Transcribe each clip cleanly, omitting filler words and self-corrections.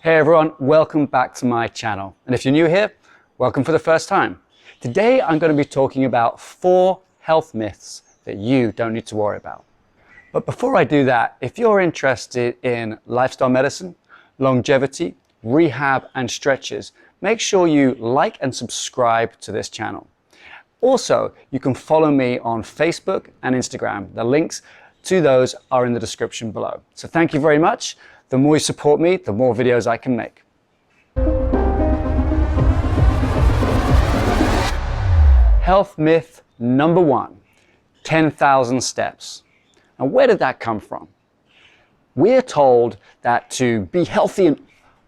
Hey everyone, welcome back to my channel. And if you're new here, welcome for the first time. Today I'm going to be talking about 4 health myths that you don't need to worry about. But before I do that, if you're interested in lifestyle medicine, longevity, rehab and stretches, make sure you like and subscribe to this channel. Also, you can follow me on Facebook and Instagram. The links to those are in the description below. So thank you very much. The more you support me, the more videos I can make. Health myth number 1, 10,000 steps. Now, where did that come from? We're told that to be healthy and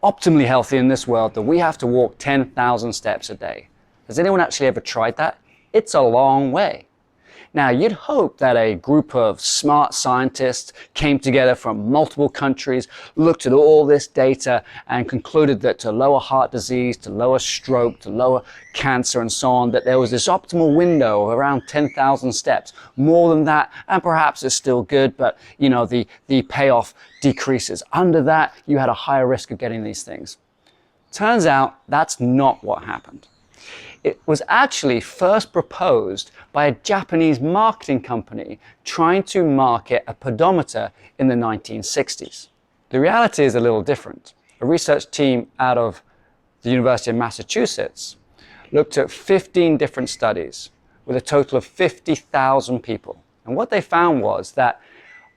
optimally healthy in this world, that we have to walk 10,000 steps a day. Has anyone actually ever tried that? It's a long way. Now, you'd hope that a group of smart scientists came together from multiple countries, looked at all this data, and concluded that to lower heart disease, to lower stroke, to lower cancer, and so on, that there was this optimal window of around 10,000 steps. More than that, and perhaps it's still good, but you know, the payoff decreases. Under that, you had a higher risk of getting these things. Turns out that's not what happened. It was actually first proposed by a Japanese marketing company trying to market a pedometer in the 1960s. The reality is a little different. A research team out of the University of Massachusetts looked at 15 different studies with a total of 50,000 people. And what they found was that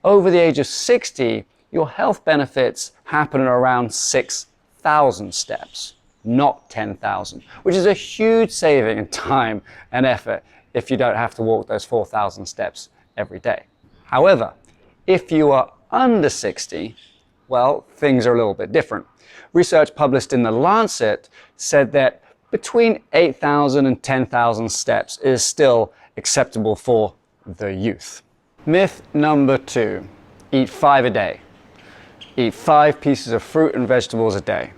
over the age of 60, your health benefits happen at around 6,000 steps. Not 10,000, which is a huge saving in time and effort if you don't have to walk those 4,000 steps every day. However, if you are under 60, well, things are a little bit different. Research published in The Lancet said that between 8,000 and 10,000 steps is still acceptable for the youth. Myth number 2, eat 5 a day. Eat 5 pieces of fruit and vegetables a day.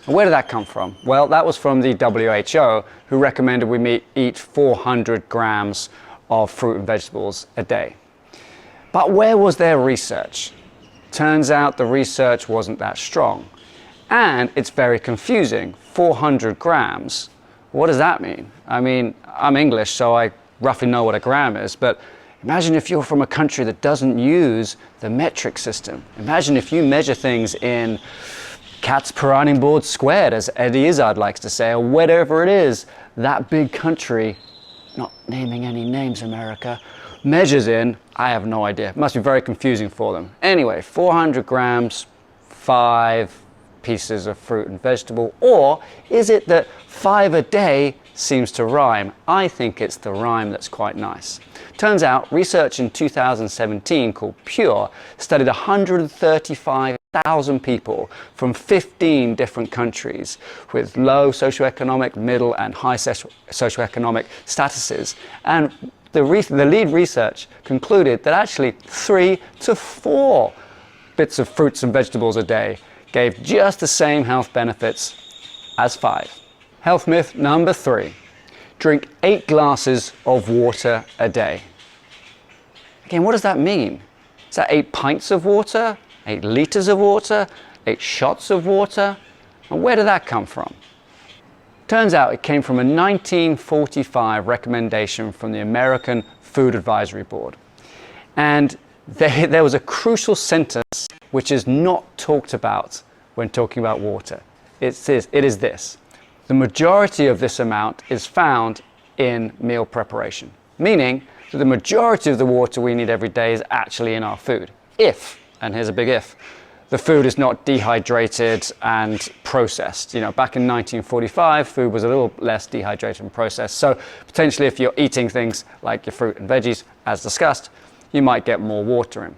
Where did that come from? Well, that was from the WHO, who recommended we eat 400 grams of fruit and vegetables a day. But where was their research? Turns out the research wasn't that strong. And it's very confusing. 400 grams, what does that mean? I mean, I'm English, so I roughly know what a gram is, but imagine if you're from a country that doesn't use the metric system. Imagine if you measure things in cats per ironing board squared, as Eddie Izzard likes to say, or whatever it is that big country, not naming any names, America, measures in. I have no idea. It must be very confusing for them. Anyway, 400 grams, 5 pieces of fruit and vegetable, or is it that 5 a day seems to rhyme? I think it's the rhyme that's quite nice. Turns out research in 2017 called Pure studied 135,000 people from 15 different countries with low socioeconomic, middle and high socioeconomic statuses. And the lead research concluded that actually 3 to 4 bits of fruits and vegetables a day gave just the same health benefits as 5. Health myth number 3, drink 8 glasses of water a day. Again, what does that mean? Is that 8 pints of water? 8 liters of water? 8 shots of water? And where did that come from? Turns out it came from a 1945 recommendation from the American Food Advisory Board. And there was a crucial sentence which is not talked about when talking about water. It is this: the majority of this amount is found in meal preparation, meaning that the majority of the water we need every day is actually in our food. If, and here's a big if, the food is not dehydrated and processed. You know, back in 1945, food was a little less dehydrated and processed. So potentially if you're eating things like your fruit and veggies, as discussed, you might get more water in.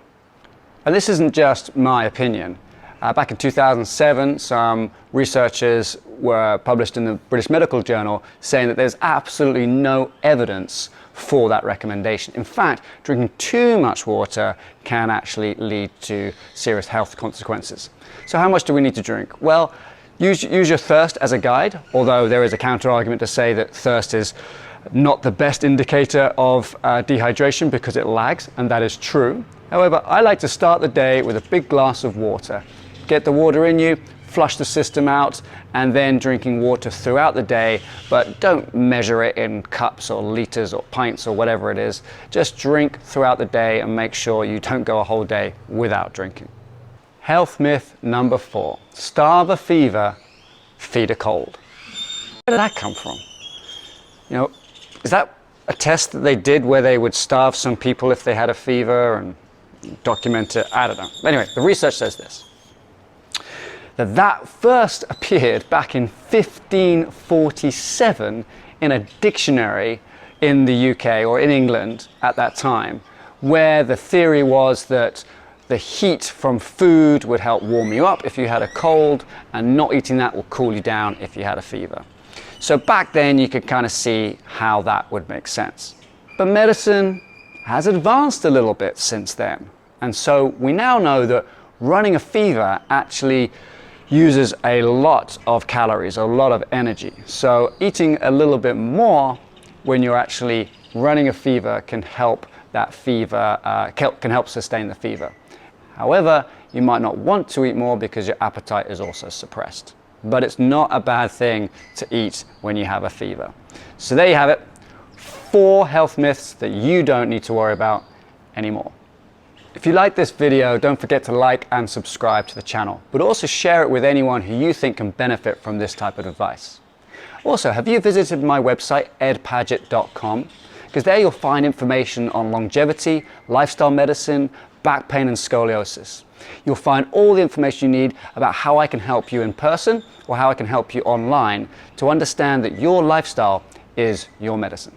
And this isn't just my opinion. Back in 2007, some researchers were published in the British Medical Journal saying that there's absolutely no evidence for that recommendation. In fact, drinking too much water can actually lead to serious health consequences. So how much do we need to drink? Well, use your thirst as a guide, although there is a counter-argument to say that thirst is not the best indicator of dehydration because it lags, and that is true. However, I like to start the day with a big glass of water. Get the water in you, flush the system out and then drinking water throughout the day, but don't measure it in cups or liters or pints or whatever it is. Just drink throughout the day and make sure you don't go a whole day without drinking. Health myth number 4, starve a fever, feed a cold. Where did that come from? You know, is that a test that they did where they would starve some people if they had a fever and document it? I don't know. Anyway, the research says this. That first appeared back in 1547 in a dictionary in the UK or in England at that time, where the theory was that the heat from food would help warm you up if you had a cold, and not eating that will cool you down if you had a fever. So back then you could kind of see how that would make sense. But medicine has advanced a little bit since then. And so we now know that running a fever actually uses a lot of calories, a lot of energy. So eating a little bit more when you're actually running a fever can help that fever, can help sustain the fever. However, you might not want to eat more because your appetite is also suppressed. But it's not a bad thing to eat when you have a fever. So there you have it, 4 health myths that you don't need to worry about anymore. If you like this video, don't forget to like and subscribe to the channel, but also share it with anyone who you think can benefit from this type of advice. Also, have you visited my website, edpadgett.com? Because there you'll find information on longevity, lifestyle medicine, back pain and scoliosis. You'll find all the information you need about how I can help you in person or how I can help you online to understand that your lifestyle is your medicine.